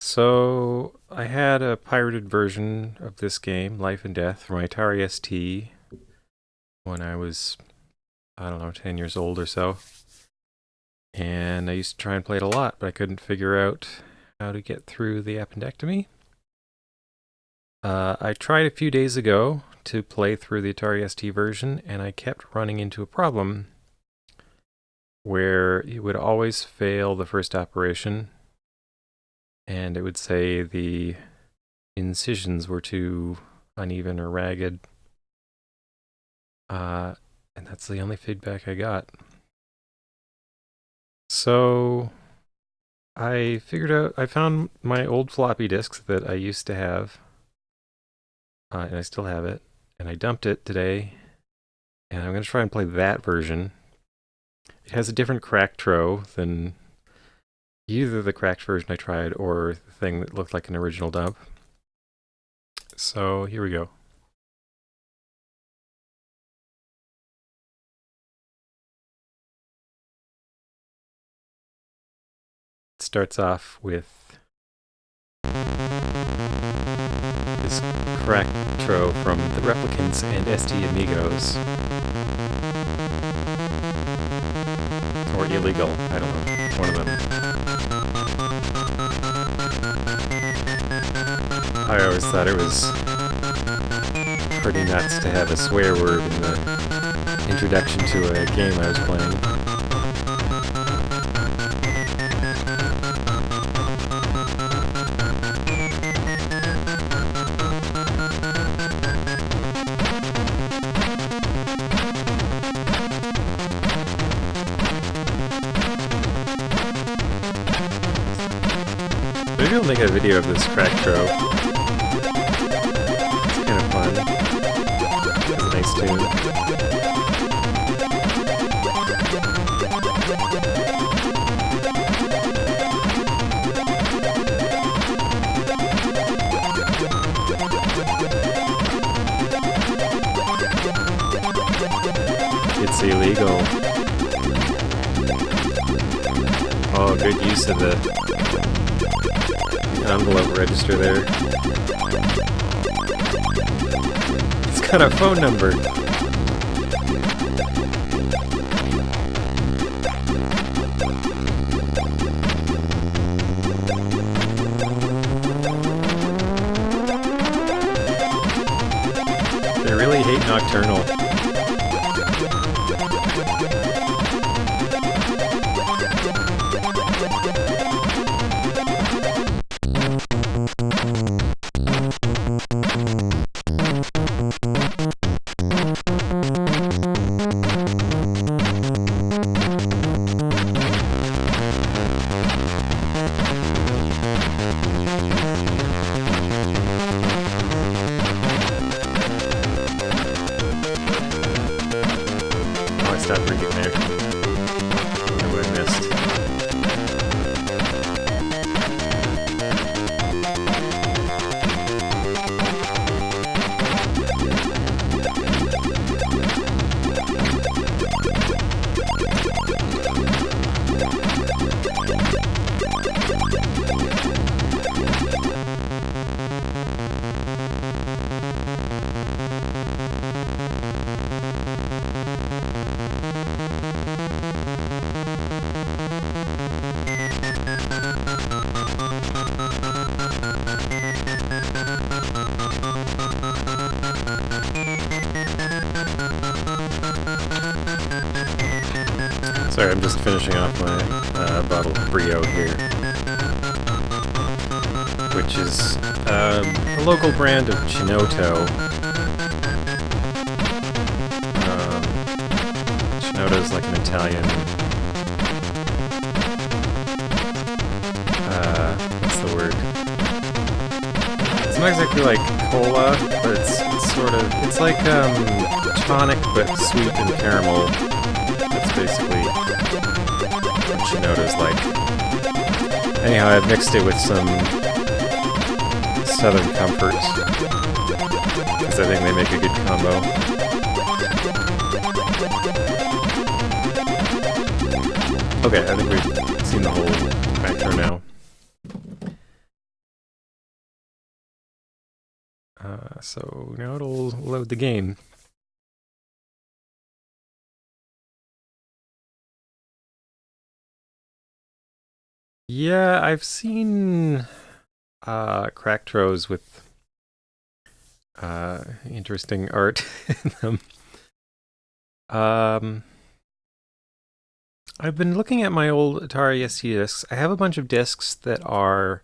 So I had a pirated version of this game, Life and Death, for my Atari ST when I was, I don't know, 10 years old or so. And I used to try and play it a lot, but I couldn't figure out how to get through the appendectomy. I tried a few days ago to play through the Atari ST version, and I kept running into a problem where it would always fail the first operation, and it would say the incisions were too uneven or ragged. And that's the only feedback I got. So I found my old floppy disks that I used to have, and I still have it, and I dumped it today, and I'm going to try and play that version. It has a different crack tro than either the cracked version I tried or the thing that looked like an original dump. So here we go. It starts off with this cracked tro from the Replicants and ST Amigos. Or illegal, I don't know, one of them. I always thought it was pretty nuts to have a swear word in the introduction to a game I was playing. Maybe I'll make a video of this crack tro. It's kind of fun. It's a nice tune. It's illegal. Oh, good use of the envelope register there. It's got a phone number. They really hate Nocturnal. Stop reading there. I would have missed. Sorry, I'm just finishing off my bottle of Brio here, which is a local brand of Chinotto. Chinotto is like an Italian, what's the word? It's not exactly like cola, but it's sort of, it's like tonic but sweet and caramel. That's basically what Chinotto's like. Anyhow, I've mixed it with some Southern Comfort, because I think they make a good combo. Okay, I think we've seen the whole factor now. So now it'll load the game. Yeah, I've seen Cracktros with interesting art in them. Um, I've been looking at my old Atari ST discs. I have a bunch of discs that are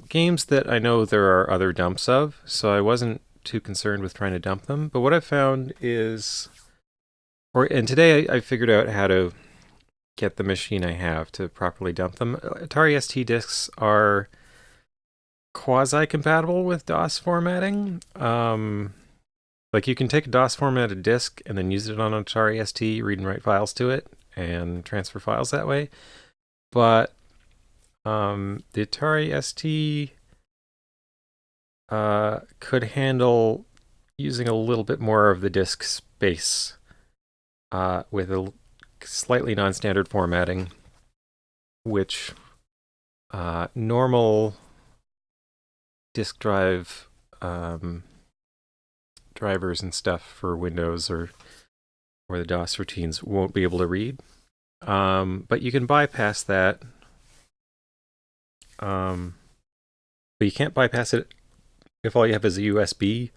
games that I know there are other dumps of, so I wasn't too concerned with trying to dump them. But what I found is, and today I figured out how to get the machine I have to properly dump them. Atari ST discs are quasi-compatible with DOS formatting. Like you can take a DOS formatted disk and then use it on Atari ST, read and write files to it, and transfer files that way. But the Atari ST could handle using a little bit more of the disk space with a slightly non-standard formatting, which normal disk drive drivers and stuff for Windows or the DOS routines won't be able to read. But you can bypass that. But you can't bypass it if all you have is a USB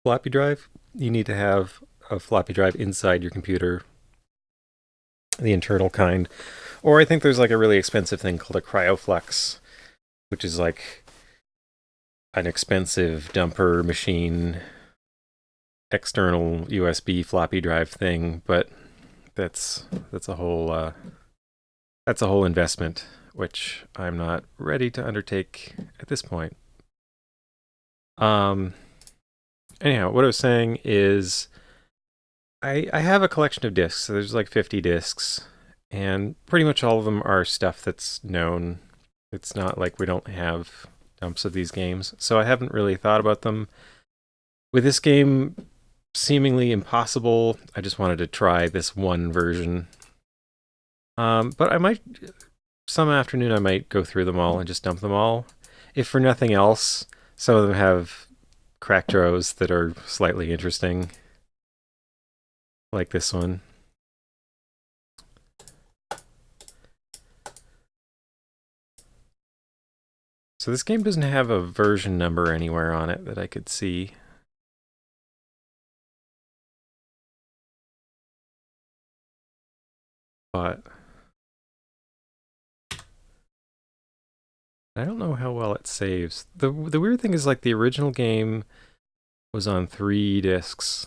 floppy drive. You need to have a floppy drive inside your computer, the internal kind. Or I think there's like a really expensive thing called a CryoFlex, which is like an expensive dumper machine external USB floppy drive thing, but that's a whole investment, which I'm not ready to undertake at this point. Anyhow, what I was saying is I have a collection of discs. So there's like 50 discs, and pretty much all of them are stuff that's known. It's not like we don't have dumps of these games, so I haven't really thought about them. With this game seemingly impossible, I just wanted to try this one version. But I might, some afternoon, I might go through them all and just dump them all. If for nothing else, some of them have Cracktros that are slightly interesting, like this one. So this game doesn't have a version number anywhere on it that I could see. But I don't know how well it saves. The weird thing is like the original game was on 3 discs.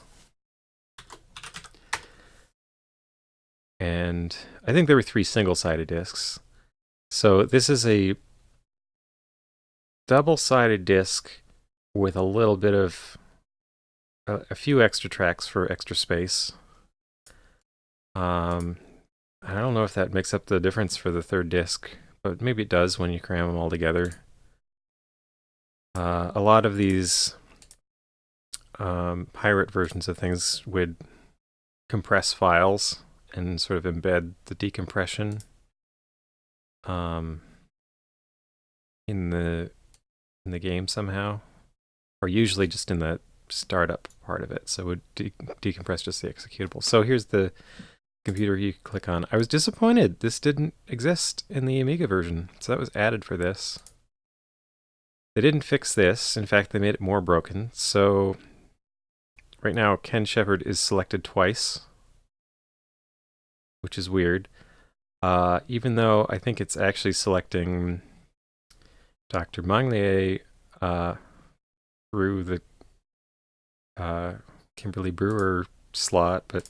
And I think there were 3 single-sided discs. So this is a double-sided disc with a little bit of a few extra tracks for extra space. I don't know if that makes up the difference for the 3rd disc, but maybe it does when you cram them all together. A lot of these pirate versions of things would compress files and sort of embed the decompression in the game somehow, or usually just in the startup part of it. So it would decompress just the executable. So here's the computer you click on. I was disappointed this didn't exist in the Amiga version, so that was added for this. They didn't fix this. In fact, they made it more broken. So right now, Ken Shepard is selected twice, which is weird. Even though I think it's actually selecting Dr. Manglier through the Kimberly Brewer slot, but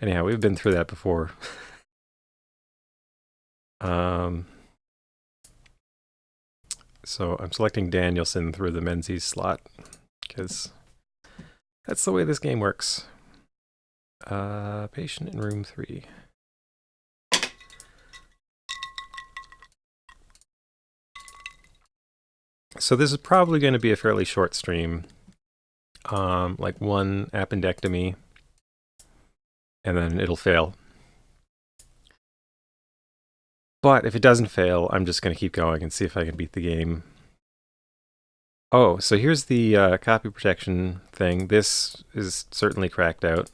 anyhow, we've been through that before. So I'm selecting Danielson through the Menzies slot because that's the way this game works. Patient in room 3. So this is probably going to be a fairly short stream, like 1 appendectomy, and then it'll fail. But if it doesn't fail, I'm just going to keep going and see if I can beat the game. Oh, so here's the copy protection thing. This is certainly cracked out.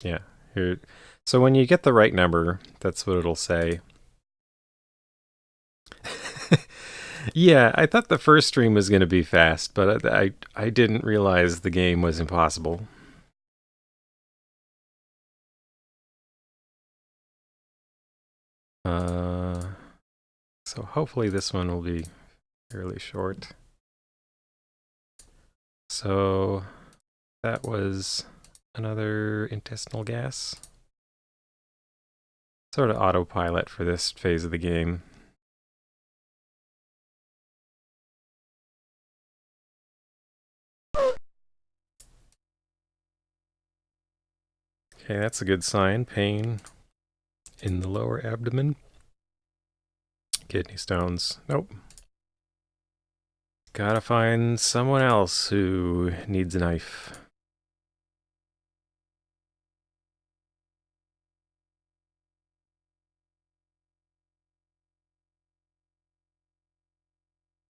Yeah, here. So when you get the right number, that's what it'll say. Yeah, I thought the first stream was going to be fast, but I didn't realize the game was impossible. So hopefully this one will be fairly short. So that was another intestinal gas. Sort of autopilot for this phase of the game. Okay, that's a good sign. Pain in the lower abdomen. Kidney stones. Nope. Gotta find someone else who needs a knife.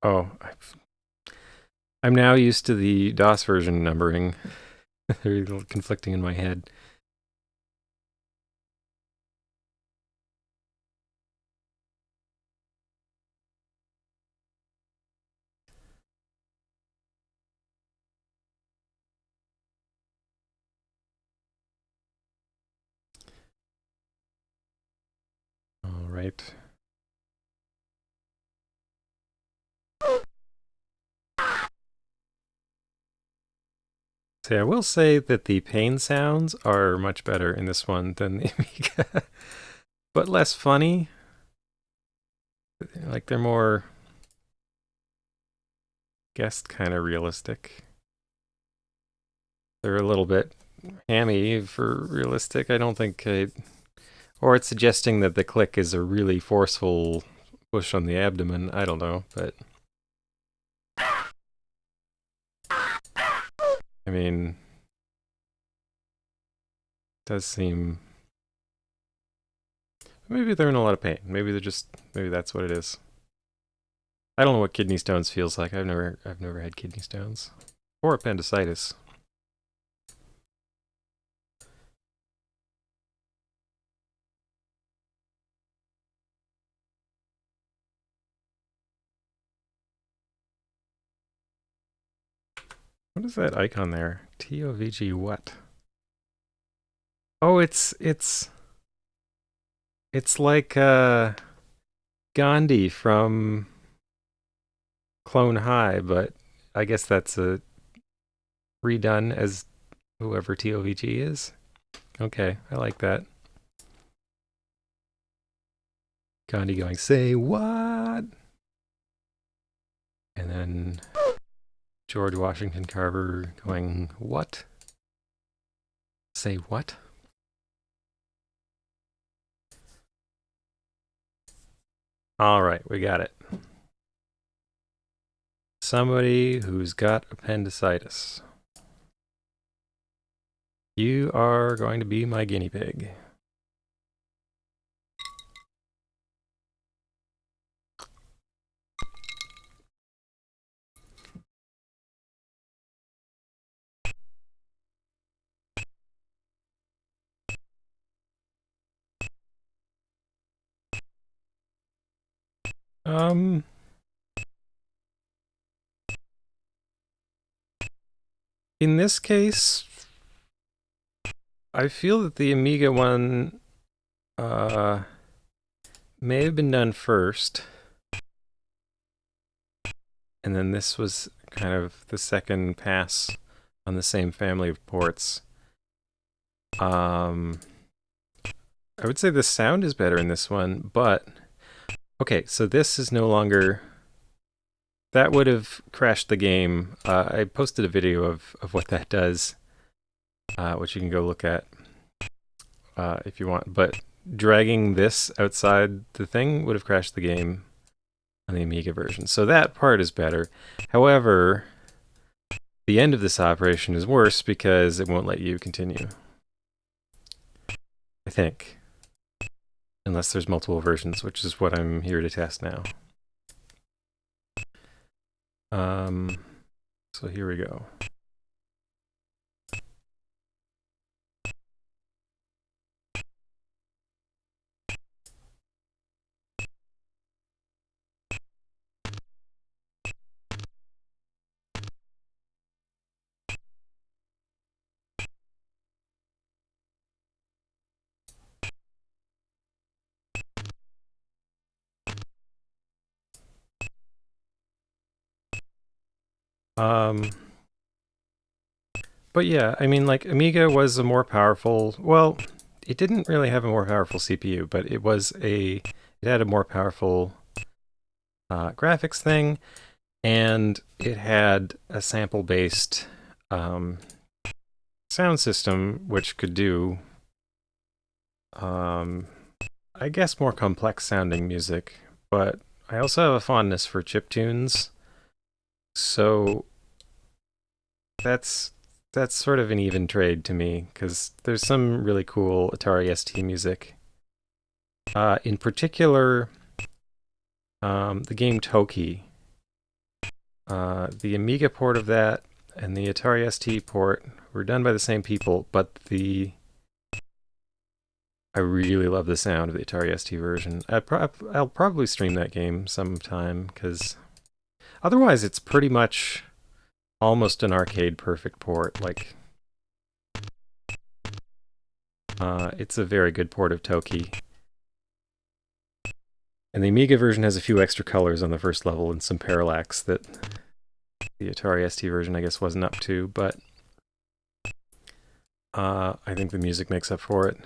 Oh, I'm now used to the DOS version numbering. They're a little conflicting in my head. All right. See, I will say that the pain sounds are much better in this one than the Amiga, but less funny. Like they're more, guessed kind of realistic. They're a little bit hammy for realistic. I don't think, or it's suggesting that the click is a really forceful push on the abdomen. I don't know, but I mean, it does seem. Maybe they're in a lot of pain. Maybe that's what it is. I don't know what kidney stones feels like. I've never had kidney stones or appendicitis. What is that icon there? TOVG what? Oh, it's like Gandhi from Clone High, but I guess that's a redone as whoever TOVG is. Okay, I like that. Gandhi going, say what? And then George Washington Carver going, what? Say what? All right, we got it. Somebody who's got appendicitis. You are going to be my guinea pig. In this case, I feel that the Amiga one may have been done first, and then this was kind of the second pass on the same family of ports. I would say the sound is better in this one, but okay, so this is no longer. That would have crashed the game. I posted a video of what that does, which you can go look at if you want. But dragging this outside the thing would have crashed the game on the Amiga version. So that part is better. However, the end of this operation is worse because it won't let you continue. I think. Unless there's multiple versions, which is what I'm here to test now. So here we go. But yeah, I mean, like, Amiga was a more powerful, well, it didn't really have a more powerful CPU, but it had a more powerful graphics thing, and it had a sample-based sound system, which could do, I guess, more complex sounding music. But I also have a fondness for chiptunes, so that's that's sort of an even trade to me, because there's some really cool Atari ST music. In particular, the game Toki. The Amiga port of that and the Atari ST port were done by the same people, but I really love the sound of the Atari ST version. I'll probably stream that game sometime, because otherwise it's pretty much almost an arcade perfect port. Like, it's a very good port of Toki. And the Amiga version has a few extra colors on the first level and some parallax that the Atari ST version, I guess, wasn't up to, but I think the music makes up for it.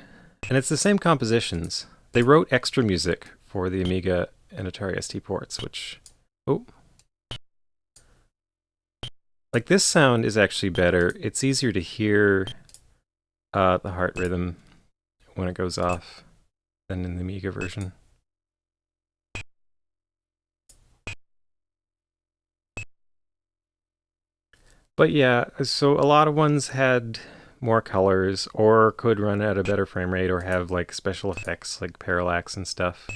And it's the same compositions. They wrote extra music for the Amiga and Atari ST ports, which... Oh. Like, this sound is actually better. It's easier to hear the heart rhythm when it goes off than in the Amiga version. But yeah, so a lot of ones had more colors or could run at a better frame rate or have like special effects like parallax and stuff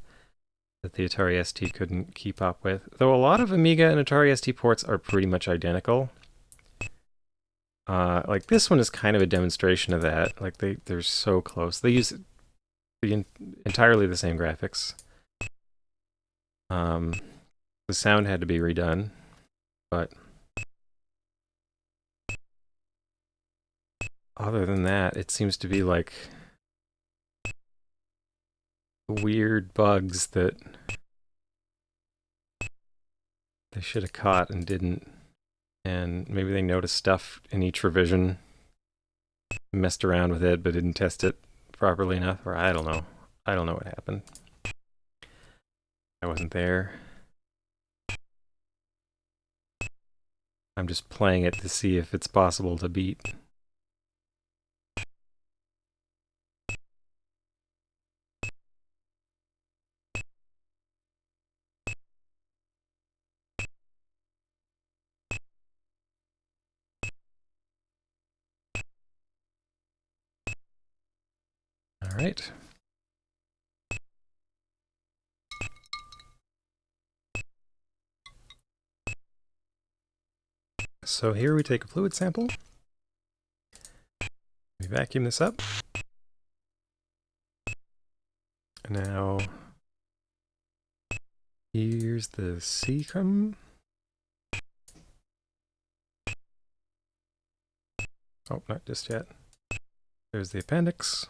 that the Atari ST couldn't keep up with. Though a lot of Amiga and Atari ST ports are pretty much identical. Like this one is kind of a demonstration of that. Like they're so close. They use entirely the same graphics. The sound had to be redone, but other than that, it seems to be like weird bugs that they should have caught and didn't. And maybe they noticed stuff in each revision, messed around with it, but didn't test it properly enough, or I don't know. I don't know what happened. I wasn't there. I'm just playing it to see if it's possible to beat. All right. So here we take a fluid sample. We vacuum this up. Now, here's the cecum. Oh, not just yet. There's the appendix.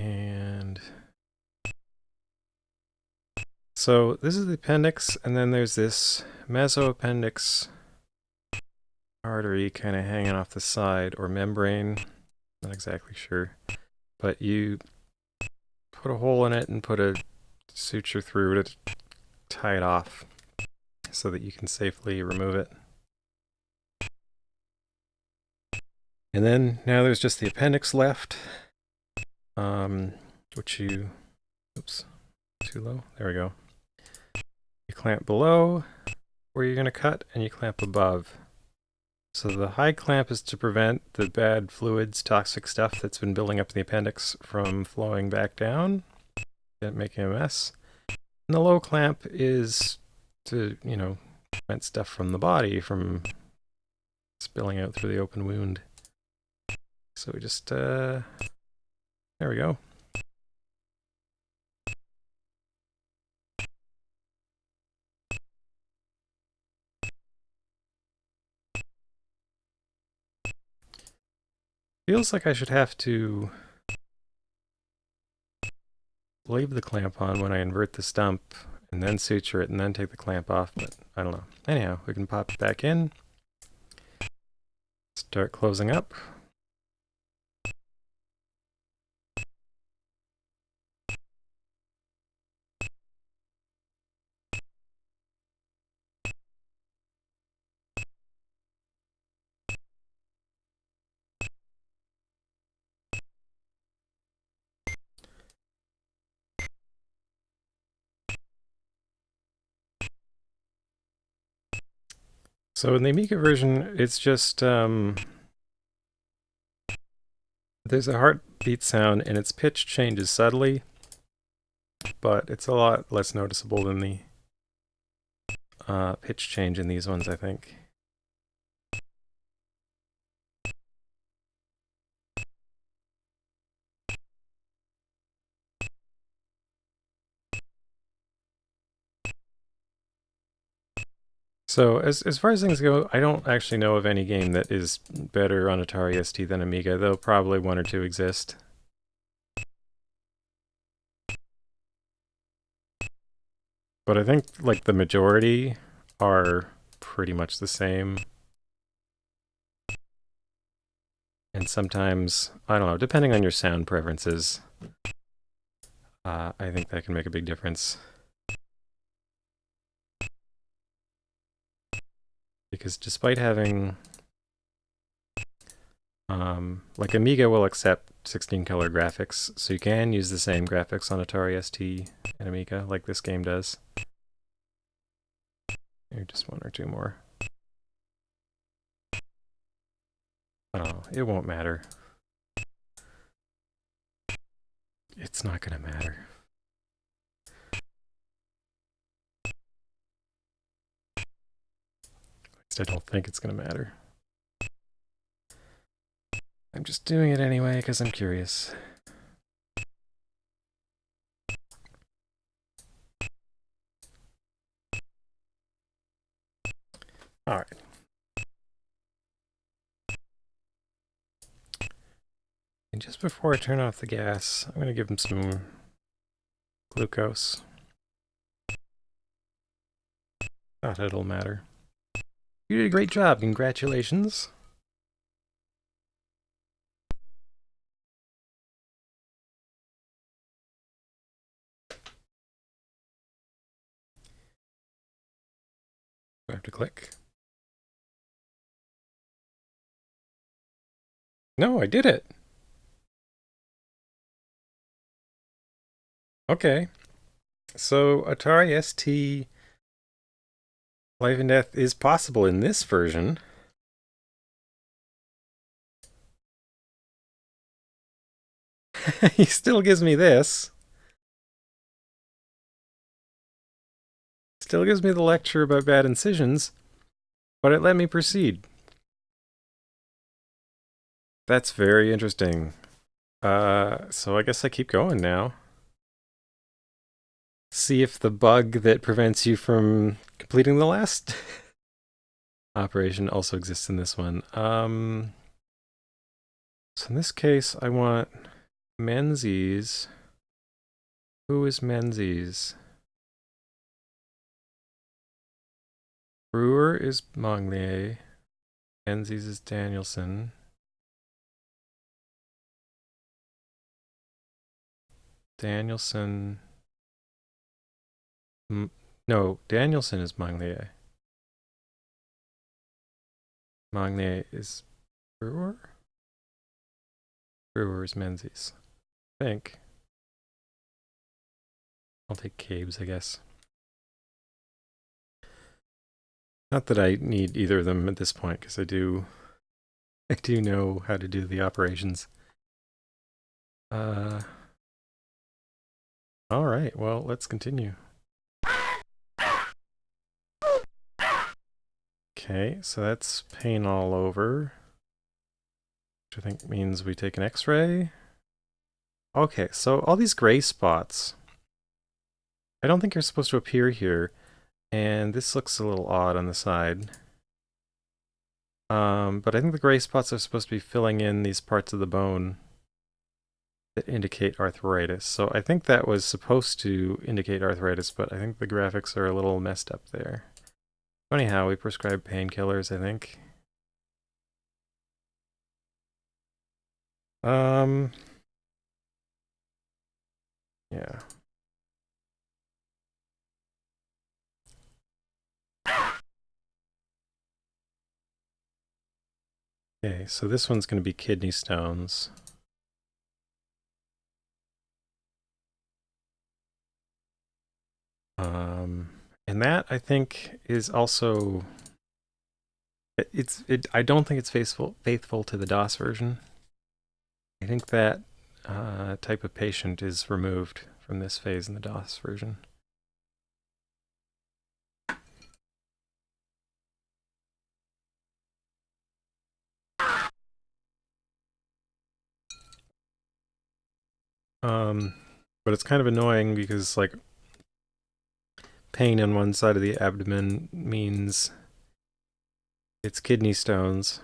And so this is the appendix, and then there's this mesoappendix artery kind of hanging off the side, or membrane, not exactly sure. But you put a hole in it and put a suture through to tie it off so that you can safely remove it. And then now there's just the appendix left, which you, oops, too low, there we go. You clamp below where you're going to cut, and you clamp above. So the high clamp is to prevent the bad fluids, toxic stuff that's been building up in the appendix from flowing back down and making a mess. And the low clamp is to, prevent stuff from the body from spilling out through the open wound. So we just, there we go. Feels like I should have to leave the clamp on when I invert the stump and then suture it and then take the clamp off, but I don't know. Anyhow, we can pop it back in, start closing up. So in the Amiga version, it's just, there's a heartbeat sound and its pitch changes subtly, but it's a lot less noticeable than the pitch change in these ones, I think. So as far as things go, I don't actually know of any game that is better on Atari ST than Amiga, though probably one or two exist. But I think like the majority are pretty much the same. And sometimes, I don't know, depending on your sound preferences, I think that can make a big difference. Because despite having, like Amiga will accept 16 color graphics, so you can use the same graphics on Atari ST and Amiga, like this game does. Maybe just one or two more. I don't know, it won't matter. It's not gonna matter. At least I don't think it's gonna matter. I'm just doing it anyway because I'm curious. All right. And just before I turn off the gas, I'm going to give him some glucose. Not that it'll matter. You did a great job. Congratulations. Do I have to click? No, I did it. Okay. So Atari ST Life and Death is possible in this version. He still gives me this. Still gives me the lecture about bad incisions, but it let me proceed. That's very interesting. So I guess I keep going now. See if the bug that prevents you from completing the last operation also exists in this one. So in this case, I want Menzies. Who is Menzies? Brewer is Monglier. Menzies is Danielson. Danielson. No, Danielson is Monglier. Monglier is Brewer? Brewer is Menzies. I think. I'll take Cabes, I guess. Not that I need either of them at this point, because I do know how to do the operations. All right, well, let's continue. Okay, so that's pain all over, which I think means we take an X-ray. Okay, so all these gray spots, I don't think are supposed to appear here, and this looks a little odd on the side. But I think the gray spots are supposed to be filling in these parts of the bone that indicate arthritis. So I think that was supposed to indicate arthritis, but I think the graphics are a little messed up there. Anyhow, we prescribe painkillers, I think. Yeah. Okay, so this one's going to be kidney stones. And that I think is also I don't think it's faithful to the DOS version. I think that type of patient is removed from this phase in the DOS version. But it's kind of annoying because like pain on one side of the abdomen means it's kidney stones,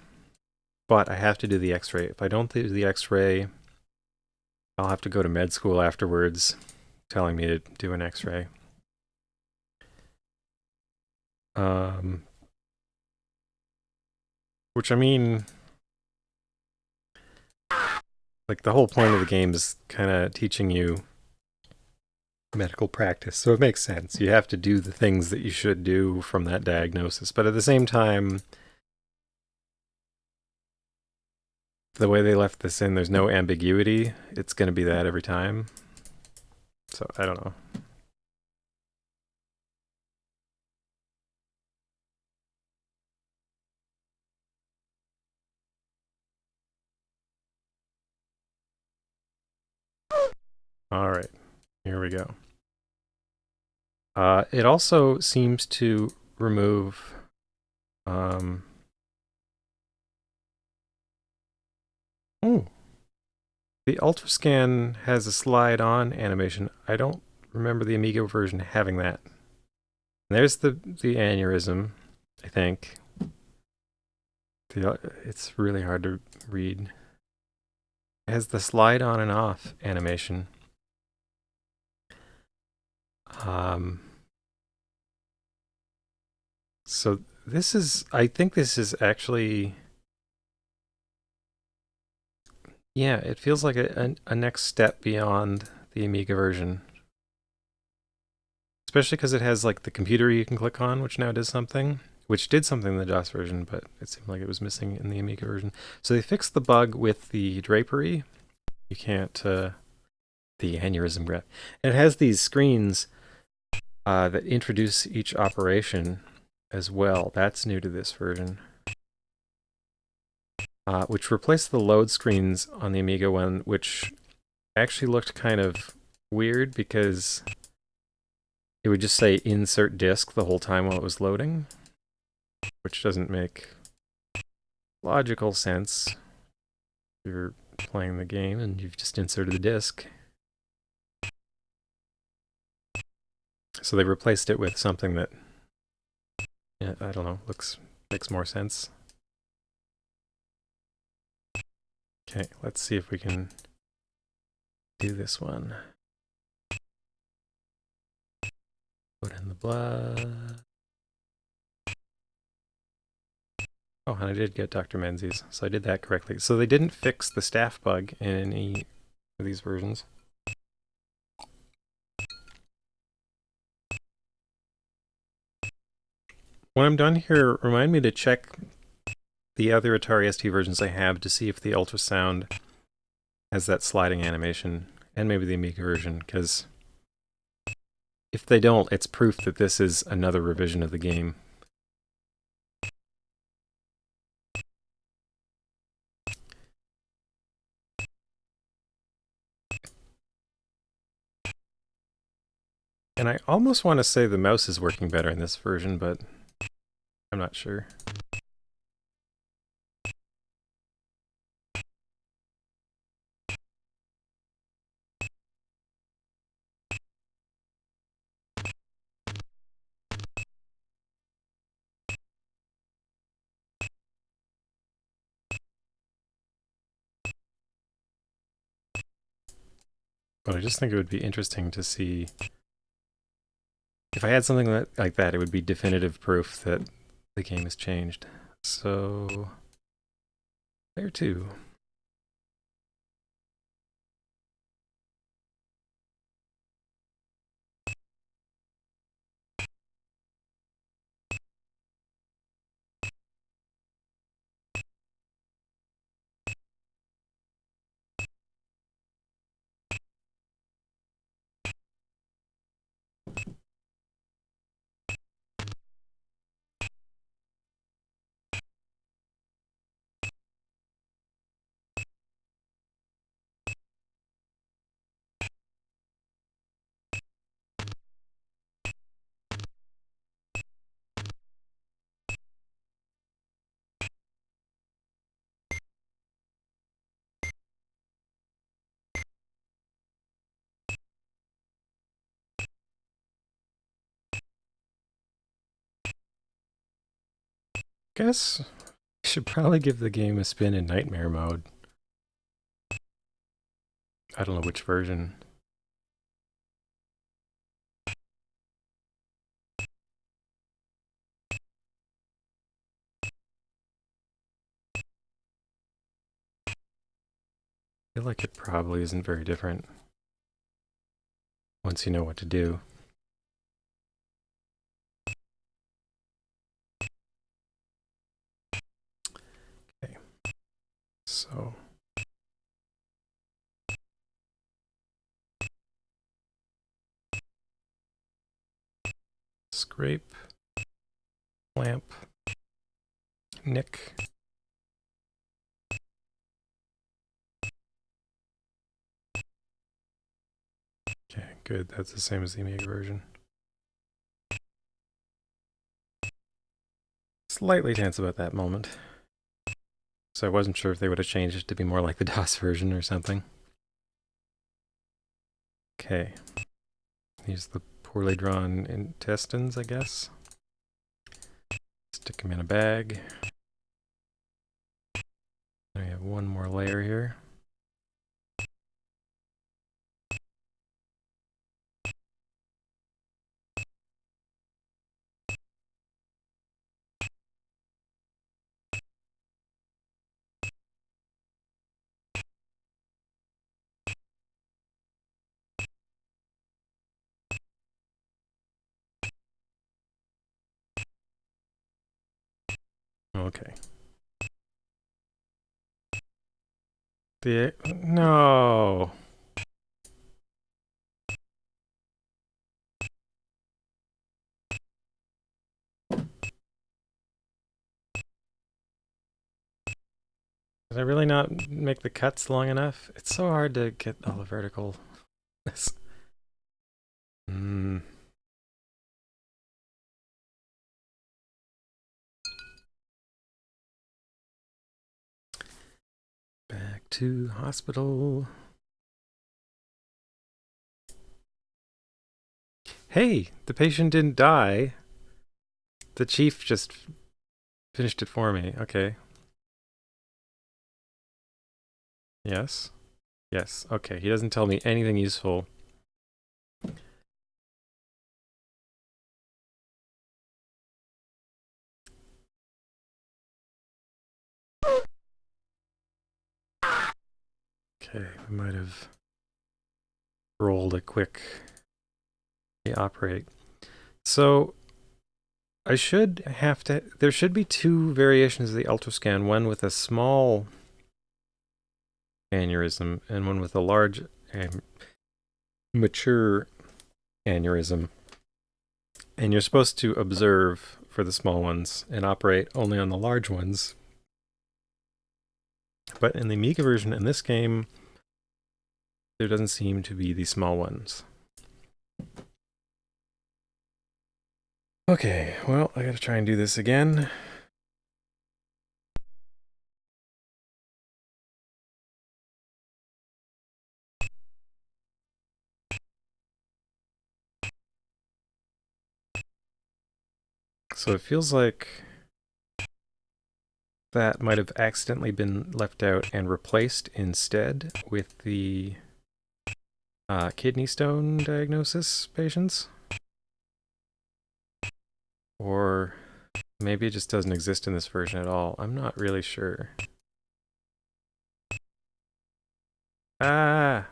but I have to do the x-ray. If I don't do the x-ray, I'll have to go to med school afterwards telling me to do an x-ray. Which I mean, like the whole point of the game is kind of teaching you medical practice, so it makes sense. You have to do the things that you should do from that diagnosis, but at the same time, the way they left this in, there's no ambiguity. It's going to be that every time. So I don't know. All right, here we go. It also seems to remove oh, the Ultrascan has a slide on animation. I don't remember the Amiga version having that. And there's the aneurysm, I think. It's really hard to read. It has the slide on and off animation. So this is, I think this is actually, yeah, it feels like a next step beyond the Amiga version. Especially because it has like the computer you can click on, which now does something, which did something in the DOS version, but it seemed like it was missing in the Amiga version. So they fixed the bug with the drapery. You can't, the aneurysm graph. And it has these screens that introduce each operation as well. That's new to this version. Which replaced the load screens on the Amiga one, which actually looked kind of weird because it would just say insert disk the whole time while it was loading, which doesn't make logical sense. You're playing the game and you've just inserted the disk. So they replaced it with something that, yeah, I don't know, makes more sense. Okay, let's see if we can do this one. Put in the blood. Oh, and I did get Dr. Menzies, so I did that correctly. So they didn't fix the staph bug in any of these versions. When I'm done here, remind me to check the other Atari ST versions I have to see if the ultrasound has that sliding animation, and maybe the Amiga version, because if they don't, it's proof that this is another revision of the game. And I almost want to say the mouse is working better in this version, but I'm not sure. But I just think it would be interesting to see if I had something like that, it would be definitive proof that the game has changed. So there too. Guess I should probably give the game a spin in nightmare mode. I don't know which version. I feel like it probably isn't very different once you know what to do. Okay, so scrape, clamp, nick. Okay, good. That's the same as the Amiga version. Slightly tense about that moment. So I wasn't sure if they would have changed it to be more like the DOS version or something. Okay. These are the poorly drawn intestines, I guess. Stick them in a bag. I have one more layer here. Okay. No. Did I really not make the cuts long enough? It's so hard to get all the vertical. Back to hospital. Hey, the patient didn't die. The chief just finished it for me. Okay. Yes. Yes. Okay. He doesn't tell me anything useful. Okay. We might have rolled a quick operate. So I should have to. There should be two variations of the ultrascan. One with a small aneurysm and one with a large and mature aneurysm. And you're supposed to observe for the small ones and operate only on the large ones. But in the Amiga version in this game, there doesn't seem to be the small ones. Okay, well, I gotta try and do this again. So it feels like that might have accidentally been left out and replaced instead with the kidney stone diagnosis patients. Or maybe it just doesn't exist in this version at all. I'm not really sure. Ah!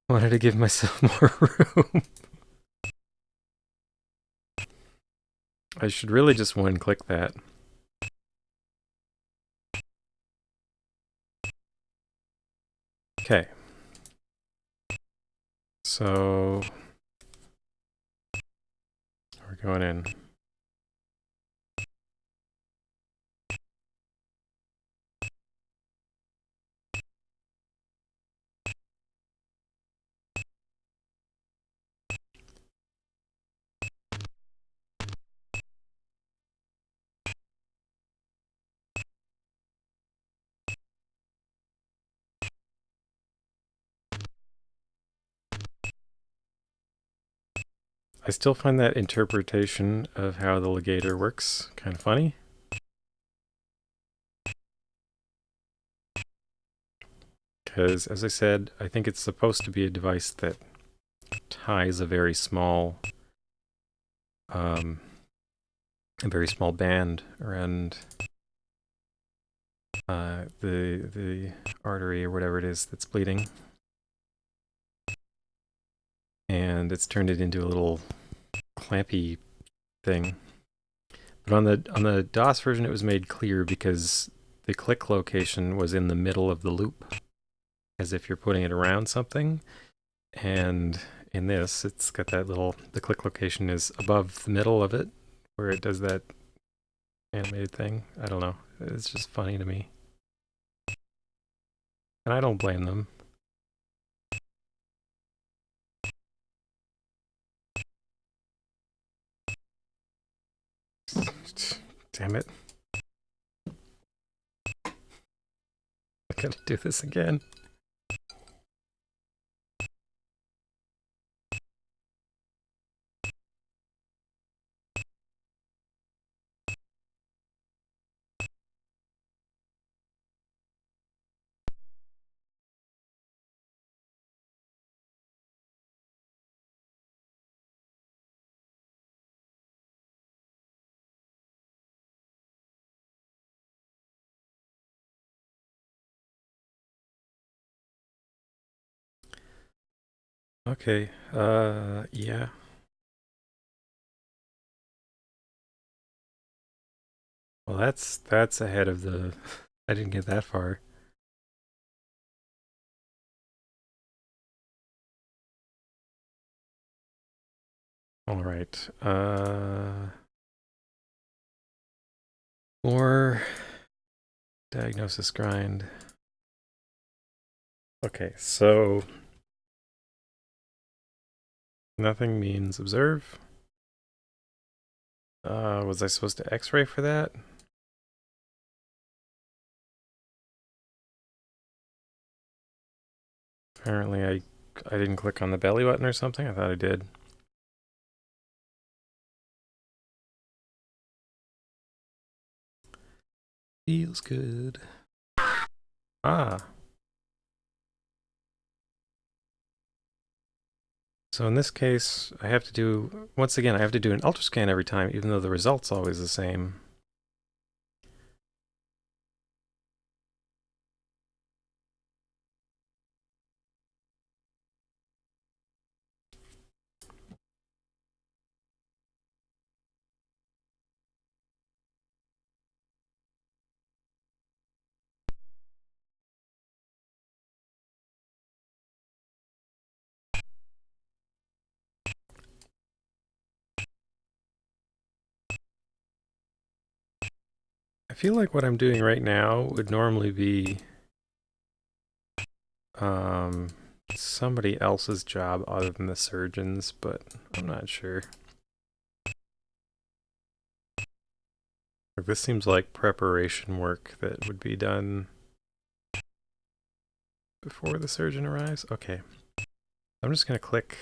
Wanted to give myself more room. I should really just one click that. Okay. So we're going in. I still find that interpretation of how the ligator works kind of funny. Because, as I said, I think it's supposed to be a device that ties a very small band around the artery or whatever it is that's bleeding, and it's turned it into a little clampy thing. But on the DOS version, it was made clear because the click location was in the middle of the loop, as if you're putting it around something. And in this, it's got that the click location is above the middle of it, where it does that animated thing. I don't know. It's just funny to me. And I don't blame them. Damn it. I gotta do this again. Okay, yeah. Well, that's ahead of the... I didn't get that far. All right. More diagnosis grind. Okay, so nothing means observe. Was I supposed to X-ray for that? Apparently I didn't click on the belly button or something. I thought I did. Feels good. Ah. So in this case, I have to do, once again, I have to do an ultrascan every time, even though the result's always the same. feel like what I'm doing right now would normally be um, somebody else's job other than the surgeons, but I'm not sure. This seems like preparation work that would be done before the surgeon arrives. Okay. I'm just going to click.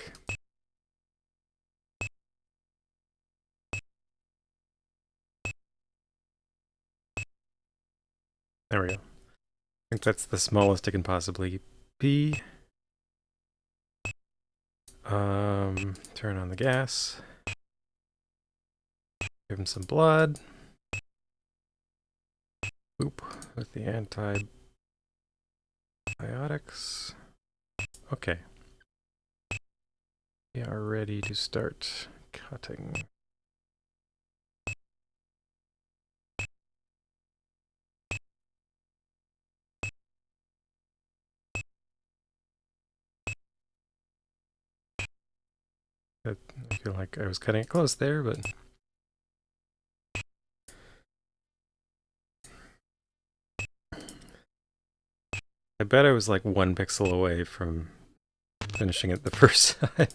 There we go. I think that's the smallest it can possibly be. Turn on the gas. Give him some blood. Oop, with the antibiotics. Okay. We are ready to start cutting. I feel like I was cutting it close there, but I bet I was like 1 pixel away from finishing it the first time.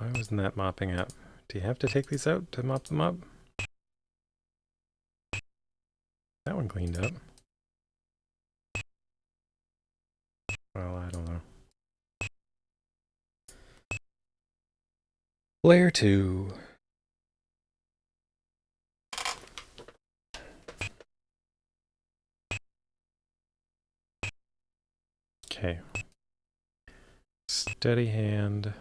Why wasn't that mopping up? Do you have to take these out to mop them up? That one cleaned up. Well, I don't know. Layer 2. Okay. Steady hand.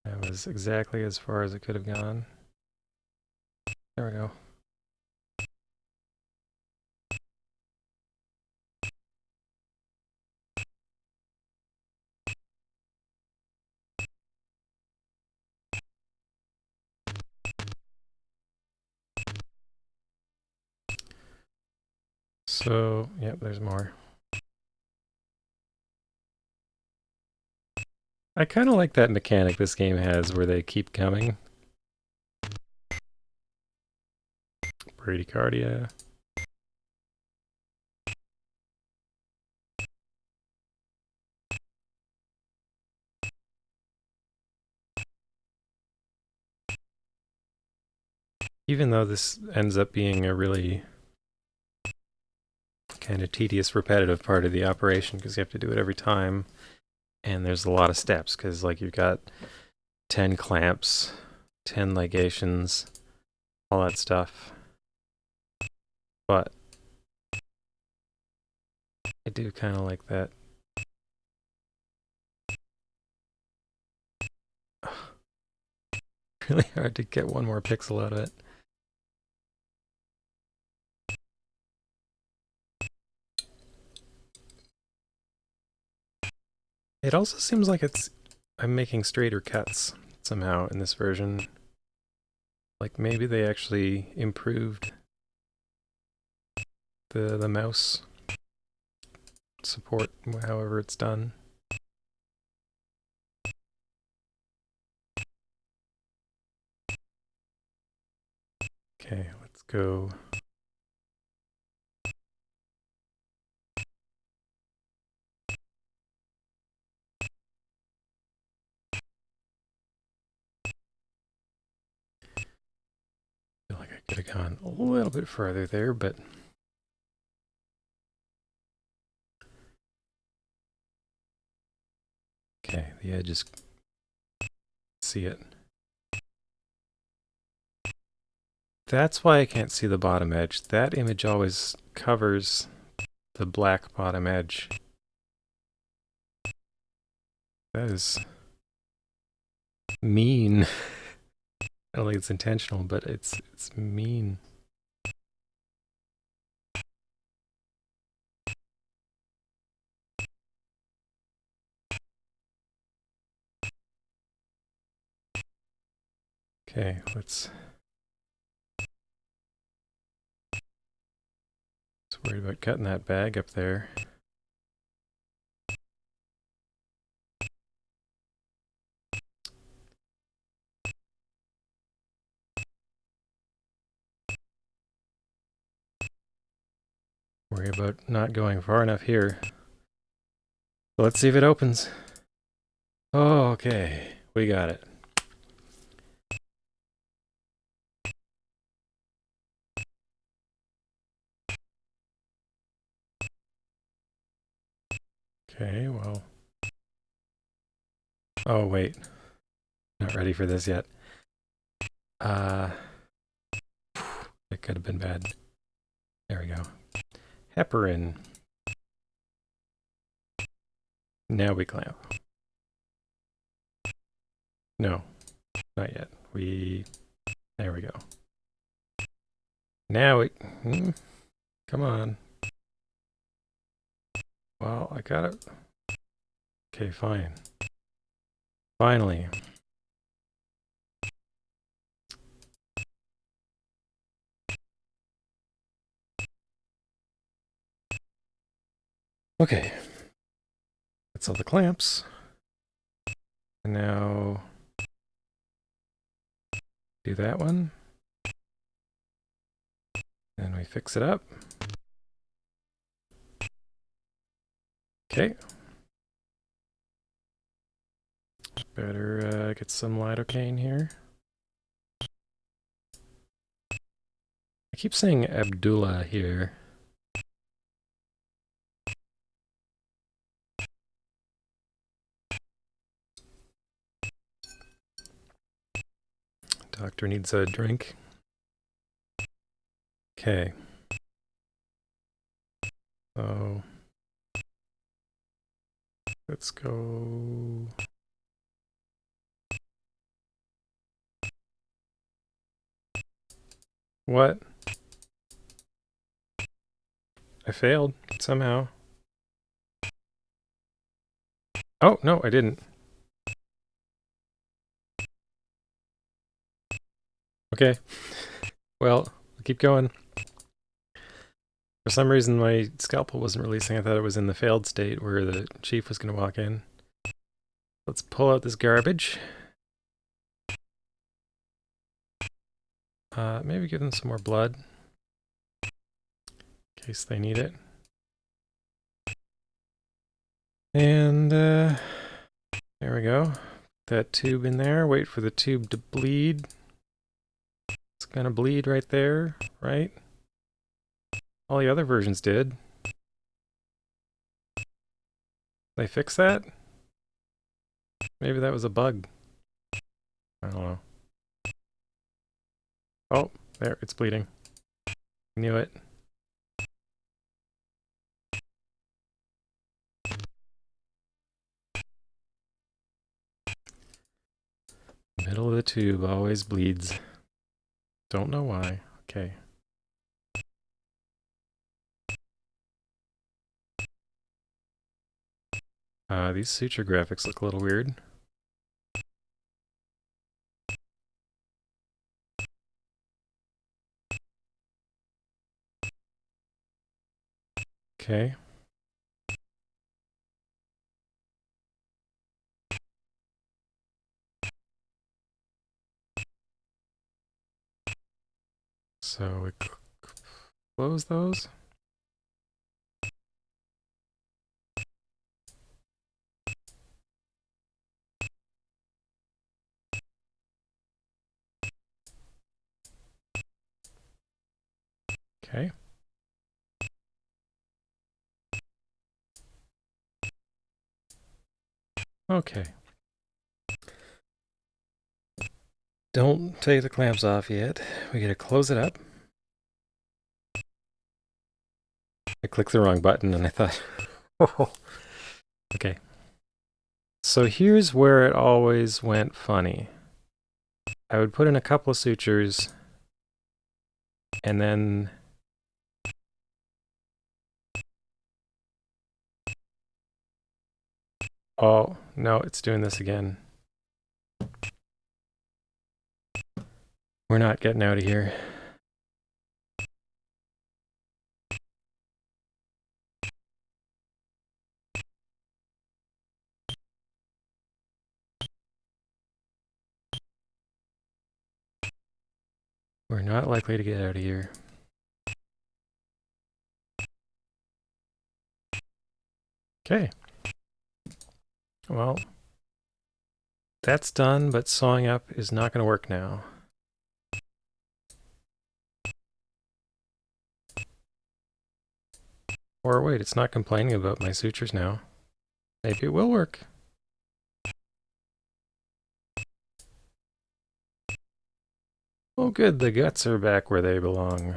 That was exactly as far as it could have gone. There we go. So, yep, there's more. I kind of like that mechanic this game has where they keep coming. Bradycardia. Even though this ends up being a really kind of tedious, repetitive part of the operation because you have to do it every time. And there's a lot of steps because, like, you've got 10 clamps, 10 ligations, all that stuff. But I do kind of like that. Really hard to get one more pixel out of it. It also seems like I'm making straighter cuts somehow in this version. Like maybe they actually improved the mouse support, however it's done. Okay, let's go. I feel like I could have gone a little bit further there, but okay, the edges, see it. That's why I can't see the bottom edge. That image always covers the black bottom edge. That is mean. I don't think it's intentional, but it's mean. Okay, let's worried about cutting that bag up there. Worry about not going far enough here. So let's see if it opens. Oh, okay, we got it. Okay, well. Oh, wait. Not ready for this yet. It could have been bad. There we go. Heparin. Now we clamp. No, not yet. There we go. Now we, come on. Well, I got it. Okay, fine. Finally. Okay. That's all the clamps. And now do that one. And we fix it up. Okay. Better get some lidocaine here. I keep saying Abdullah here. Doctor needs a drink. Okay. So let's go. What? I failed somehow. Oh, no, I didn't. Okay. Well, I'll keep going. For some reason, my scalpel wasn't releasing. I thought it was in the failed state where the chief was going to walk in. Let's pull out this garbage. Maybe give them some more blood. In case they need it. And there we go. That tube in there. Wait for the tube to bleed. It's going to bleed right there, right? All the other versions did. They fix that? Maybe that was a bug. I don't know. Oh, there, it's bleeding. Knew it. Middle of the tube always bleeds. Don't know why. Okay. These suture graphics look a little weird. Okay. So we close those. Okay. Okay. Don't take the clamps off yet. We gotta close it up. I clicked the wrong button and I thought, oh. Okay. So here's where it always went funny. I would put in a couple of sutures and then oh, no, it's doing this again. We're not getting out of here. We're not likely to get out of here. Okay. Well, that's done, but sawing up is not going to work now. Or wait, it's not complaining about my sutures now. Maybe it will work. Oh good, the guts are back where they belong.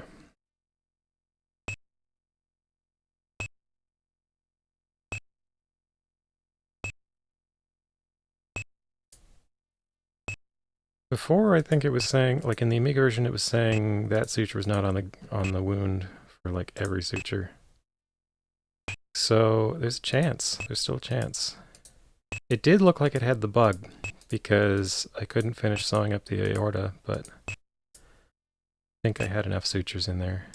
Before, I think it was saying, like in the Amiga version, it was saying that suture was not on the wound for like every suture. So there's a chance. There's still a chance. It did look like it had the bug because I couldn't finish sawing up the aorta, but I think I had enough sutures in there.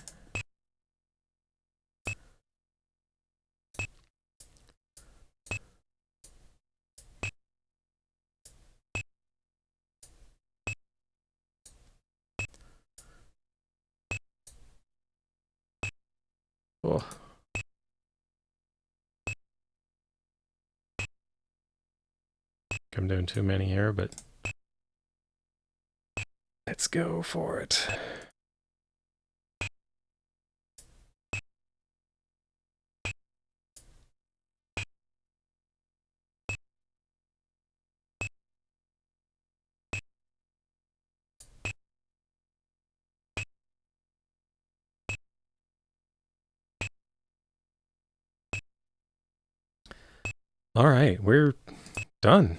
Oh. I'm doing too many here, but let's go for it. All right, we're done.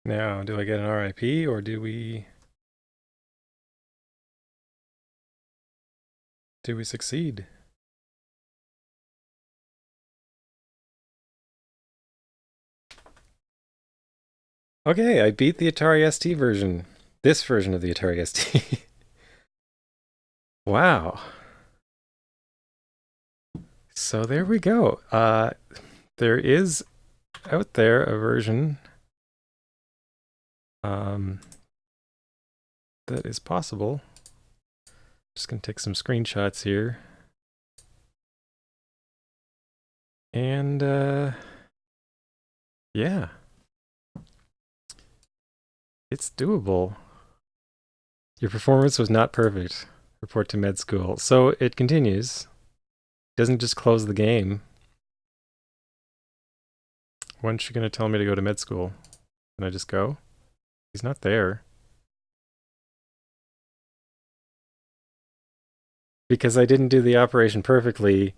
Now, do I get an RIP or do we succeed? Okay, I beat the Atari ST version. This version of the Atari ST. Wow. So there we go. There is out there a version that is possible. Just gonna take some screenshots here. And yeah. It's doable. Your performance was not perfect. Report to med school. So it continues. Doesn't just close the game. When's she gonna tell me to go to med school? Can I just go? He's not there. Because I didn't do the operation perfectly,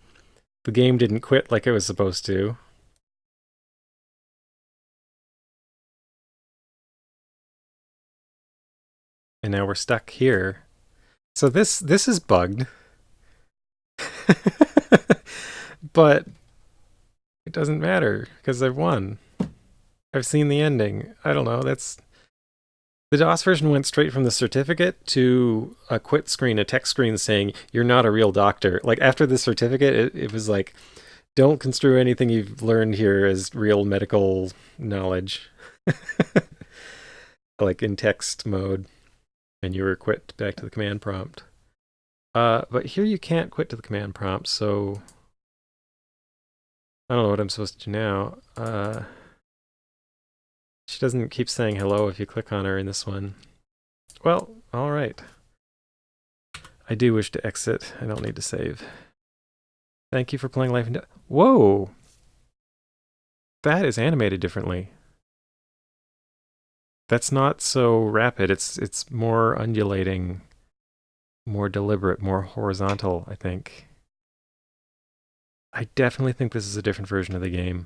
the game didn't quit like it was supposed to. And now we're stuck here. So this is bugged. But it doesn't matter because I've won. I've seen the ending. I don't know, that's... The DOS version went straight from the certificate to a quit screen, a text screen saying, you're not a real doctor. Like, after the certificate, it was like, don't construe anything you've learned here as real medical knowledge. Like, in text mode. And you were quit back to the command prompt. But here you can't quit to the command prompt, so... I don't know what I'm supposed to do now. She doesn't keep saying hello if you click on her in this one. Well, alright. I do wish to exit. I don't need to save. Thank you for playing Life and Death. Whoa! That is animated differently. That's not so rapid. It's more undulating, more deliberate, more horizontal, I think. I definitely think this is a different version of the game.